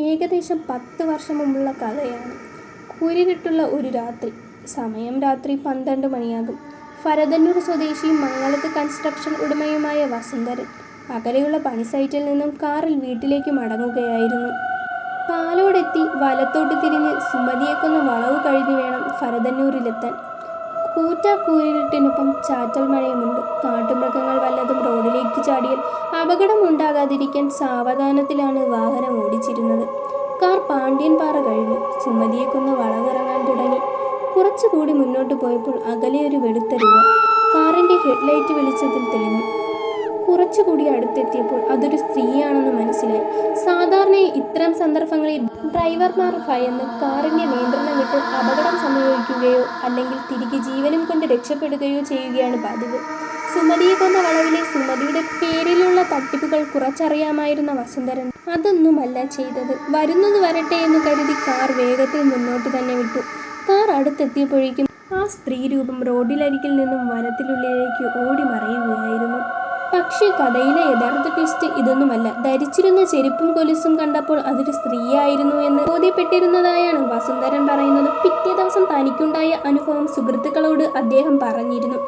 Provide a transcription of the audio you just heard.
ഏകദേശം 10 വർഷം മുമ്പുള്ള കഥയാണ്. കൂരിരുട്ടുള്ള ഒരു രാത്രി. സമയം രാത്രി 12 മണിയാകും. ഫരദന്നൂർ സ്വദേശിയും മംഗളത്ത് കൺസ്ട്രക്ഷൻ ഉടമയുമായ വസുന്ധരൻ അകലെയുള്ള പണിസൈറ്റിൽ നിന്നും കാറിൽ വീട്ടിലേക്ക് മടങ്ങുകയായിരുന്നു. പാലോടെത്തി വലത്തോട്ട് തിരിഞ്ഞ് സുമതിയെക്കൊന്ന് വളവ് കഴിഞ്ഞ് വേണം ഫരദന്നൂരിലെത്താൻ. കൂരിരുട്ടിനൊപ്പം ചാറ്റൽ മഴയുമുണ്ട്. കാട്ടുമൃഗങ്ങൾ വല്ലതും റോഡിലേക്ക് ചാടിയാൽ അപകടം ഉണ്ടാകാതിരിക്കാൻ സാവധാനത്തിലാണ് വാഹനം ഓടിച്ചിരുന്നത്. കാർ പാണ്ഡ്യൻപാറ കഴിഞ്ഞു സുമതിയെക്കൊന്ന് വളവിറങ്ങാൻ തുടങ്ങി. കുറച്ചുകൂടി മുന്നോട്ട് പോയപ്പോൾ അകലെ ഒരു വെളുത്ത രൂപം കാറിൻ്റെ ഹെഡ്ലൈറ്റ് വെളിച്ചത്തിൽ തെളിഞ്ഞു. കുറച്ചുകൂടി അടുത്തെത്തിയപ്പോൾ അതൊരു സ്ത്രീയാണെന്ന് മനസ്സിലായി. സാധാരണയായി ഇത്തരം സന്ദർഭങ്ങളിൽ ഡ്രൈവർമാർ ഭയന്ന് കാറിൻ്റെ നിയന്ത്രണം വിട്ട് അപകടം സംഭവിക്കുകയോ അല്ലെങ്കിൽ തിരികെ ജീവനും കൊണ്ട് രക്ഷപ്പെടുകയോ ചെയ്യുകയാണ് പതിവ്. സുമതിയെ കൊന്ന വളവിലെ സുമതിയുടെ പേരിലുള്ള തട്ടിപ്പുകൾ കുറച്ചറിയാമായിരുന്ന വസുന്ധരൻ അതൊന്നുമല്ല ചെയ്തത്. വരുന്നത് വരട്ടെ എന്ന് കരുതി കാർ വേഗത്തിൽ മുന്നോട്ട് തന്നെ വിട്ടു. കാർ അടുത്തെത്തിയപ്പോഴേക്കും ആ സ്ത്രീ രൂപം റോഡിലരികിൽ നിന്നും വനത്തിനുള്ളിലേക്ക് ഓടി മറയുകയായിരുന്നു. പക്ഷേ കഥയിലെ യഥാർത്ഥ ട്വിസ്റ്റ് ഇതൊന്നുമല്ല. ധരിച്ചിരുന്ന ചെരുപ്പും കൊലുസും കണ്ടപ്പോൾ അതൊരു സ്ത്രീയായിരുന്നു എന്ന് ബോധ്യപ്പെട്ടിരുന്നതായാണ് വസുന്ധരൻ പറയുന്നത്. പിറ്റേ ദിവസം തനിക്കുണ്ടായ അനുഭവം സുഹൃത്തുക്കളോട് അദ്ദേഹം പറഞ്ഞിരുന്നു.